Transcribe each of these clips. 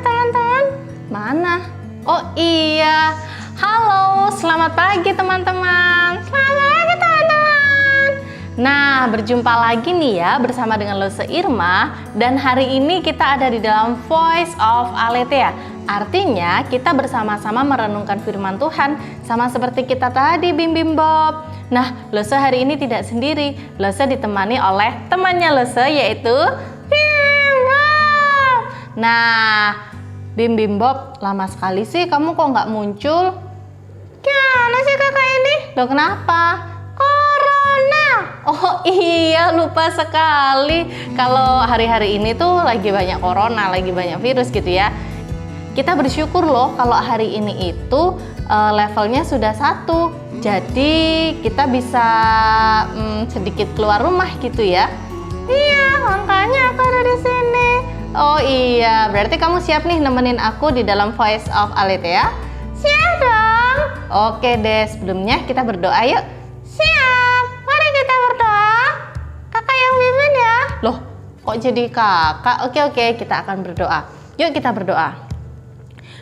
teman-teman? Mana? Oh iya. Halo, selamat pagi teman-teman. Selamat pagi teman-teman. Nah, berjumpa lagi nih ya bersama dengan Lose Irma. Dan hari ini kita ada di dalam Voice of Aletheia. Artinya kita bersama-sama merenungkan firman Tuhan, sama seperti kita tadi Bim Bim Bob. Nah, Lose hari ini tidak sendiri. Lose ditemani oleh temannya Lose, yaitu Bim Bob. Nah, Bim Bim Bob, lama sekali sih kamu kok nggak muncul? Gimana sih kakak ini? Loh kenapa? Corona. Oh iya, lupa sekali. Kalau hari-hari ini tuh lagi banyak corona, lagi banyak virus gitu ya. Kita bersyukur loh kalau hari ini itu levelnya sudah 1. Jadi kita bisa sedikit keluar rumah gitu ya. Iya, makanya aku ada di sini. Oh iya, berarti kamu siap nih nemenin aku di dalam Voice of Aletheia? Siap dong. Oke deh, sebelumnya kita berdoa yuk. Siap, mari kita berdoa. Kakak yang pimpin ya. Loh, kok jadi kakak? Oke, kita akan berdoa. Yuk kita berdoa.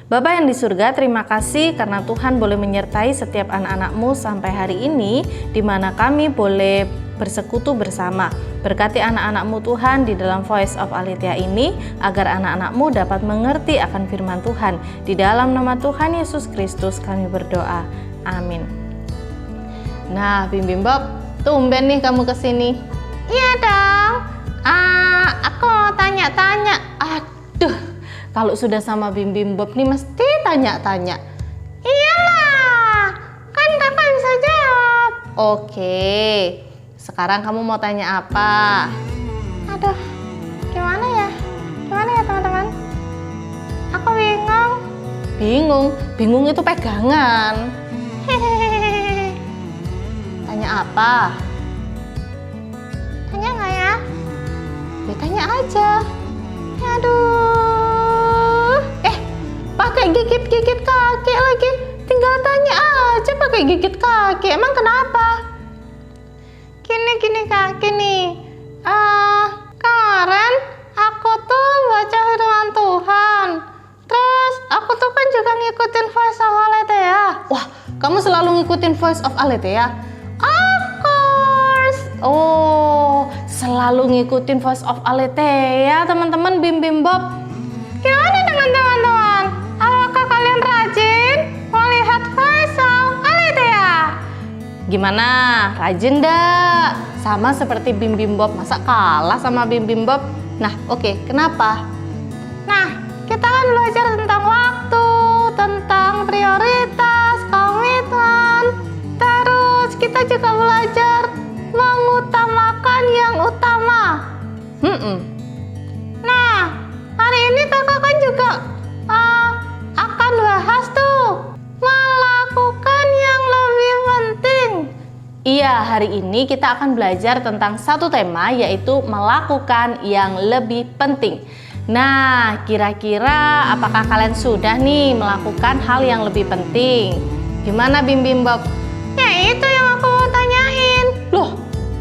Bapa yang di surga, terima kasih karena Tuhan boleh menyertai setiap anak-anak-Mu sampai hari ini, di mana kami boleh bersekutu bersama. Berkati anak-anak-Mu Tuhan di dalam Voice of Aletheia ini, agar anak-anak-Mu dapat mengerti akan firman Tuhan. Di dalam nama Tuhan Yesus Kristus kami berdoa. Amin. Nah, Bim Bim Bob, tumben nih kamu kesini. Iya dong. Aku mau tanya-tanya. Aduh, kalau sudah sama Bim Bim Bob nih mesti tanya-tanya. Iyalah, kan kakak bisa jawab. Oke, sekarang kamu mau tanya apa? Aduh, gimana ya? Gimana ya teman-teman? Aku bingung. Bingung itu pegangan. Hehehe. Tanya apa? Tanya nggak ya? Ya tanya aja. Aduh. Pakai gigit-gigit kaki lagi. Tinggal tanya aja pakai gigit kaki. Emang kenapa? Gini kaki nih. Kemarin aku tuh baca firman Tuhan. Terus aku tuh kan juga ngikutin Voice of Aletheia. Wah, kamu selalu ngikutin Voice of Aletheia? Of course. Oh, selalu ngikutin Voice of Aletheia, teman-teman Bim Bim Bob. Gimana dengan teman-teman? Apakah kalian rajin melihat Voice of Aletheia? Gimana? Rajin dak? Sama seperti Bim Bim Bob, masa kalah sama Bim Bim Bob? Nah, oke, kenapa? Nah, kita kan belajar tentang waktu, tentang prioritas, komitmen. Terus kita juga belajar mengutamakan yang utama. Nah, hari ini kakak kan juga akan bahas tuh melakukan yang lebih penting. Iya, hari ini kita akan belajar tentang satu tema, yaitu melakukan yang lebih penting. Nah, kira-kira apakah kalian sudah nih melakukan hal yang lebih penting? Gimana Bim Bim Bob? Ya itu yang aku mau tanyain. Loh,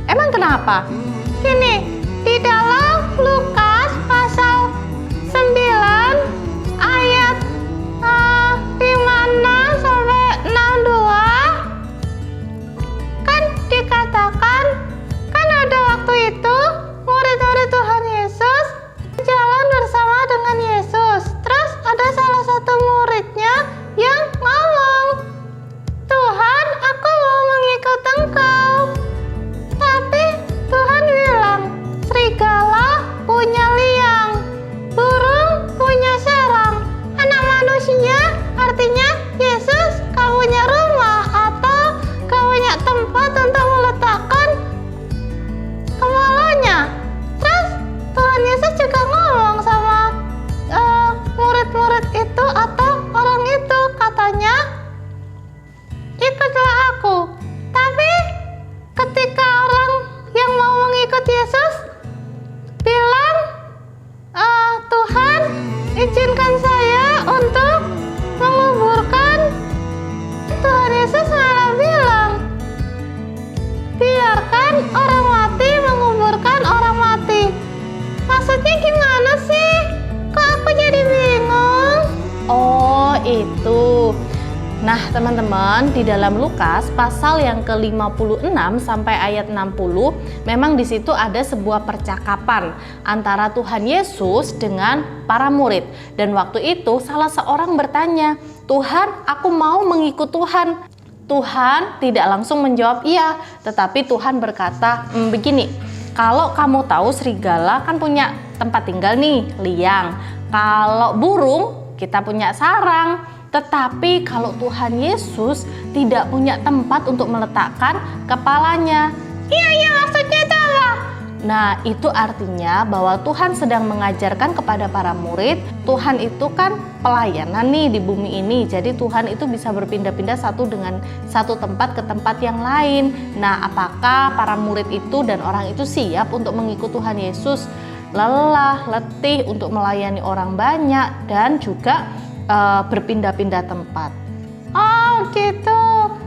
emang kenapa? Gini, di dalam Lukas pasal 9 ayat 56 sampai 62 kan dikatakan, kan ada waktu itu murid-murid Tuhan Yesus jalan bersama dengan Yesus. Terus ada salah satu muridnya yang ngomong, "Tuhan, aku mau mengikut Engkau." Tapi Tuhan bilang, "Serigala punya liang, burung punya sarang, anak manusia," artinya Yesus, "kau punya rumah atau kau punya tempat untuk meletakkan kepalanya." Terus Tuhan Yesus juga ngomong sama murid-murid itu atau orang itu, katanya, "Ikutlah aku." Tapi ketika orang yang mau mengikut Yesus bilang, "Tuhan, izinkan saya untuk menguburkan," Tuhan Yesus malah bilang, "Biarkan orang mati menguburkan orang mati." Maksudnya gimana sih? Kok aku jadi bingung? Nah, teman-teman, di dalam Lukas pasal yang ke-56 sampai ayat 60, memang di situ ada sebuah percakapan antara Tuhan Yesus dengan para murid. Dan waktu itu salah seorang bertanya, "Tuhan, aku mau mengikut Tuhan." Tuhan tidak langsung menjawab iya, tetapi Tuhan berkata, begini, "Kalau kamu tahu serigala kan punya tempat tinggal nih, liang. Kalau burung, kita punya sarang. Tetapi kalau Tuhan Yesus tidak punya tempat untuk meletakkan kepalanya." Iya, maksudnya itu apa? Nah, itu artinya bahwa Tuhan sedang mengajarkan kepada para murid, Tuhan itu kan pelayanan nih di bumi ini. Jadi Tuhan itu bisa berpindah-pindah satu tempat ke tempat yang lain. Nah, apakah para murid itu dan orang itu siap untuk mengikut Tuhan Yesus? Lelah, letih untuk melayani orang banyak dan juga berpindah-pindah tempat. Oh gitu,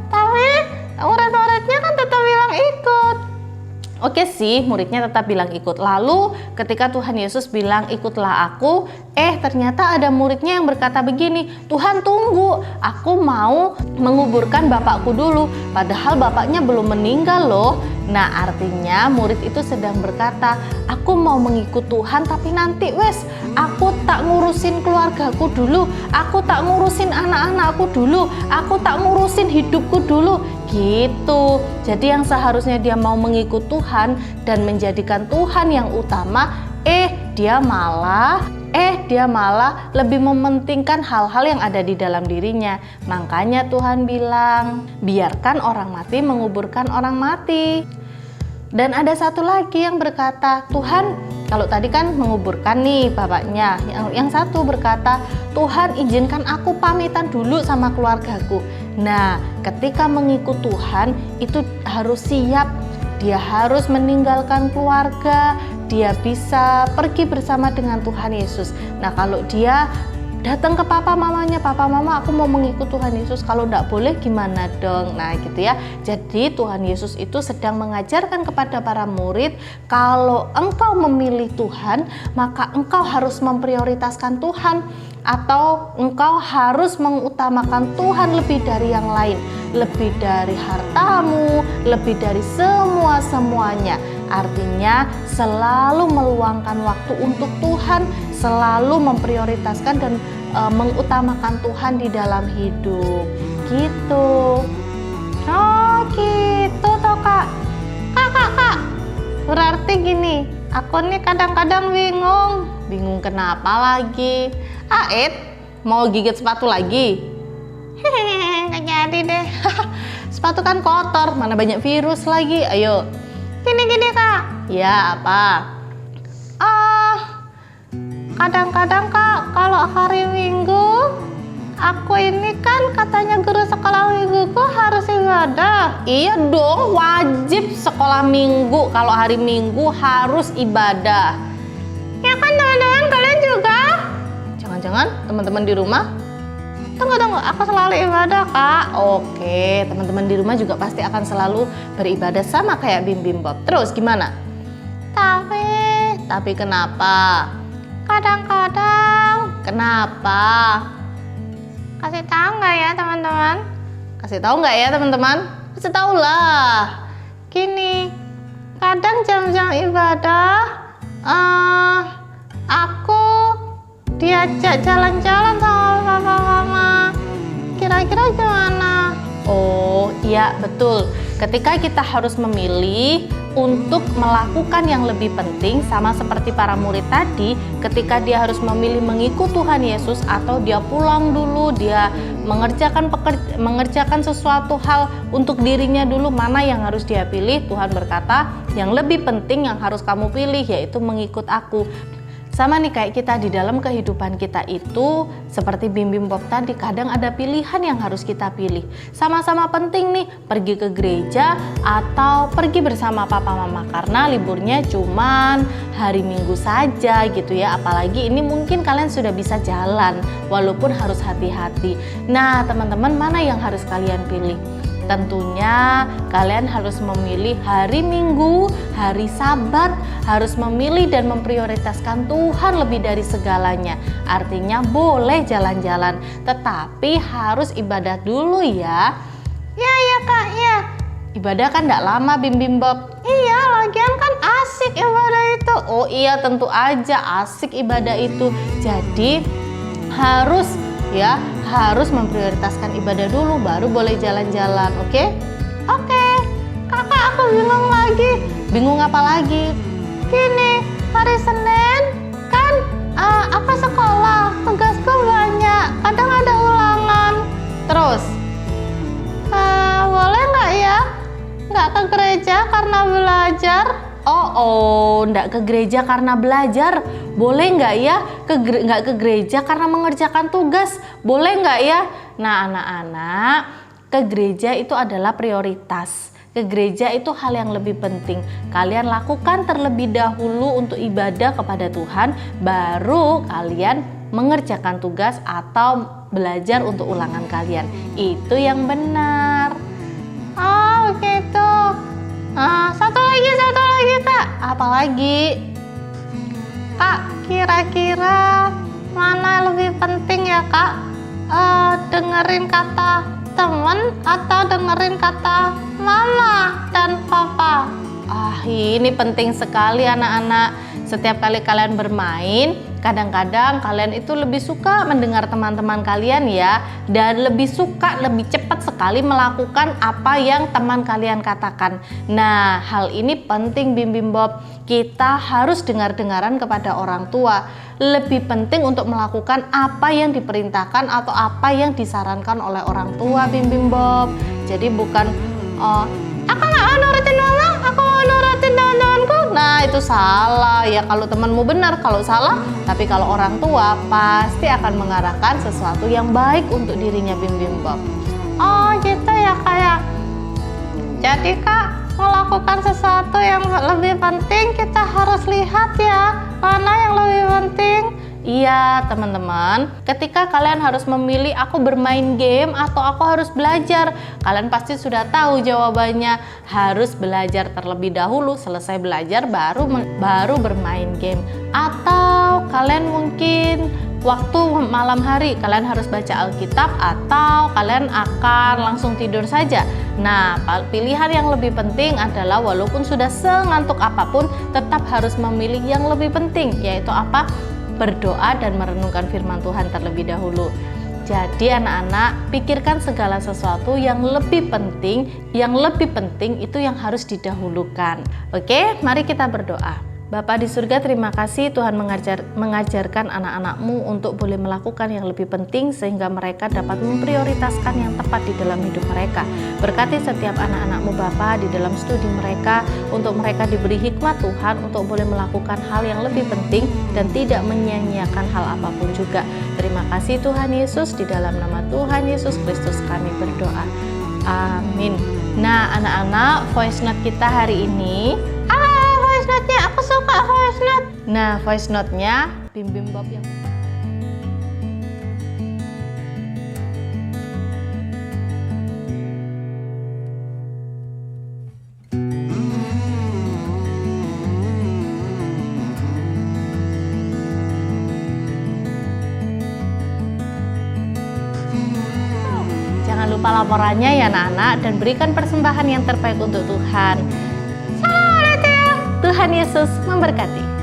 tapi murid-muridnya kan tetap bilang ikut. Oke sih, muridnya tetap bilang ikut. Lalu ketika Tuhan Yesus bilang ikutlah aku, ternyata ada muridnya yang berkata begini, "Tuhan tunggu, aku mau menguburkan bapakku dulu." Padahal bapaknya belum meninggal loh. Nah, artinya murid itu sedang berkata, "Aku mau mengikut Tuhan, tapi nanti aku tak ngurusin keluargaku dulu, aku tak ngurusin anak-anakku dulu, aku tak ngurusin hidupku dulu." Gitu. Jadi yang seharusnya dia mau mengikut Tuhan dan menjadikan Tuhan yang utama, dia malah lebih mementingkan hal-hal yang ada di dalam dirinya. Makanya Tuhan bilang, biarkan orang mati menguburkan orang mati. Dan ada satu lagi yang berkata, "Tuhan," kalau tadi kan menguburkan nih bapaknya, yang satu berkata, "Tuhan, izinkan aku pamitan dulu sama keluargaku." Nah, ketika mengikut Tuhan itu harus siap. Dia harus meninggalkan keluarga, dia bisa pergi bersama dengan Tuhan Yesus. Nah, kalau dia datang ke papa mamanya, "Papa mama, aku mau mengikut Tuhan Yesus, kalau enggak boleh gimana dong?" Nah gitu ya. Jadi Tuhan Yesus itu sedang mengajarkan kepada para murid, kalau engkau memilih Tuhan, maka engkau harus memprioritaskan Tuhan, atau engkau harus mengutamakan Tuhan lebih dari yang lain, lebih dari hartamu, lebih dari semuanya. Artinya selalu meluangkan waktu untuk Tuhan, selalu memprioritaskan dan mengutamakan Tuhan di dalam hidup. Gitu. Oh gitu toh Kak. Kak. Berarti gini, aku nih kadang-kadang bingung kenapa lagi. Mau gigit sepatu lagi? Nggak jadi deh. Sepatu kan kotor, mana banyak virus lagi. Ayo. Gini Kak. Ya apa? Kadang-kadang Kak, kalau hari Minggu, aku ini kan katanya guru sekolah mingguku harus ibadah. Iya dong, wajib sekolah minggu. Kalau hari Minggu harus ibadah. Ya kan teman-teman, kalian juga? Jangan-jangan teman-teman di rumah? Tunggu, aku selalu ibadah Kak. Oke, teman-teman di rumah juga pasti akan selalu beribadah sama kayak Bim Bob. Terus gimana? Tapi kenapa? Kadang-kadang. Kenapa? Kasih tahu nggak ya teman-teman? Kasih tahu nggak ya teman-teman? Kasih tahu lah. Gini, kadang jam-jam ibadah, aku diajak jalan-jalan sama papa mama. Kira-kira gimana? Oh iya betul. Ketika kita harus memilih untuk melakukan yang lebih penting, sama seperti para murid tadi, ketika dia harus memilih mengikut Tuhan Yesus atau dia pulang dulu, dia mengerjakan sesuatu hal untuk dirinya dulu, mana yang harus dia pilih? Tuhan berkata, yang lebih penting yang harus kamu pilih yaitu mengikut aku. Sama nih kayak kita di dalam kehidupan kita itu, seperti Bim Bob tadi, kadang ada pilihan yang harus kita pilih. Sama-sama penting nih, pergi ke gereja atau pergi bersama papa mama, karena liburnya cuman hari Minggu saja gitu ya. Apalagi ini mungkin kalian sudah bisa jalan, walaupun harus hati-hati. Nah teman-teman, mana yang harus kalian pilih? Tentunya kalian harus memilih hari Minggu, hari Sabat, harus memilih dan memprioritaskan Tuhan lebih dari segalanya. Artinya boleh jalan-jalan, tetapi harus ibadah dulu ya. Ya Kak, ya. Ibadah kan gak lama Bim Bim Bob. Iya, lagian kan asik ibadah itu. Oh iya, tentu aja asik ibadah itu. Jadi harus memprioritaskan ibadah dulu baru boleh jalan-jalan, oke? Oke. Kakak, aku bingung lagi. Bingung apa lagi? Gini, hari Senin kan aku sekolah, tugasku banyak, kadang ada ulangan. Terus? Boleh nggak ya? Nggak ke gereja karena belajar? Nggak ke gereja karena belajar. Boleh nggak ya? Nggak ke gereja karena mengerjakan tugas. Boleh nggak ya? Nah anak-anak, ke gereja itu adalah prioritas. Ke gereja itu hal yang lebih penting. Kalian lakukan terlebih dahulu untuk ibadah kepada Tuhan, baru kalian mengerjakan tugas atau belajar untuk ulangan kalian. Itu yang benar. Oh gitu. Satu lagi Kak. Apa lagi? Kak, kira-kira mana lebih penting ya Kak? Dengerin kata teman atau dengerin kata mama dan papa? Ini penting sekali anak-anak. Setiap kali kalian bermain, kadang-kadang kalian itu lebih suka mendengar teman-teman kalian ya, dan lebih cepat sekali melakukan apa yang teman kalian katakan. Nah, hal ini penting Bim Bim Bob. Kita harus dengar-dengaran kepada orang tua. Lebih penting untuk melakukan apa yang diperintahkan atau apa yang disarankan oleh orang tua Bim Bim Bob. Jadi bukan aku nggak mau nurutin mama, aku mau nurutin teman-temanku. Nah itu salah ya, kalau temanmu benar, kalau salah. Tapi kalau orang tua pasti akan mengarahkan sesuatu yang baik untuk dirinya Bim Bim Bob. Oh gitu ya Kak ya. Jadi Kak, melakukan sesuatu yang lebih penting kita harus lihat ya, mana yang lebih penting. Iya teman-teman, ketika kalian harus memilih aku bermain game atau aku harus belajar, kalian pasti sudah tahu jawabannya. Harus belajar terlebih dahulu, selesai belajar baru bermain game. Atau kalian mungkin waktu malam hari kalian harus baca Alkitab, atau kalian akan langsung tidur saja. Nah, pilihan yang lebih penting adalah walaupun sudah sengantuk apapun, tetap harus memilih yang lebih penting, yaitu apa? Berdoa dan merenungkan firman Tuhan terlebih dahulu. Jadi anak-anak, pikirkan segala sesuatu yang lebih penting itu yang harus didahulukan. Oke, mari kita berdoa. Bapa di surga, terima kasih Tuhan mengajarkan anak-anak-Mu untuk boleh melakukan yang lebih penting sehingga mereka dapat memprioritaskan yang tepat di dalam hidup mereka. Berkati setiap anak-anak-Mu Bapa di dalam studi mereka, untuk mereka diberi hikmat Tuhan untuk boleh melakukan hal yang lebih penting dan tidak menyia-nyiakan hal apapun juga. Terima kasih Tuhan Yesus, di dalam nama Tuhan Yesus Kristus kami berdoa. Amin. Nah anak-anak, voice note kita hari ini, voice note-nya, aku suka voice note. Nah, voice note-nya Bim Bim Bob yang jangan lupa laporannya ya anak-anak, dan berikan persembahan yang terbaik untuk Tuhan. Salam Tuhan Yesus memberkati.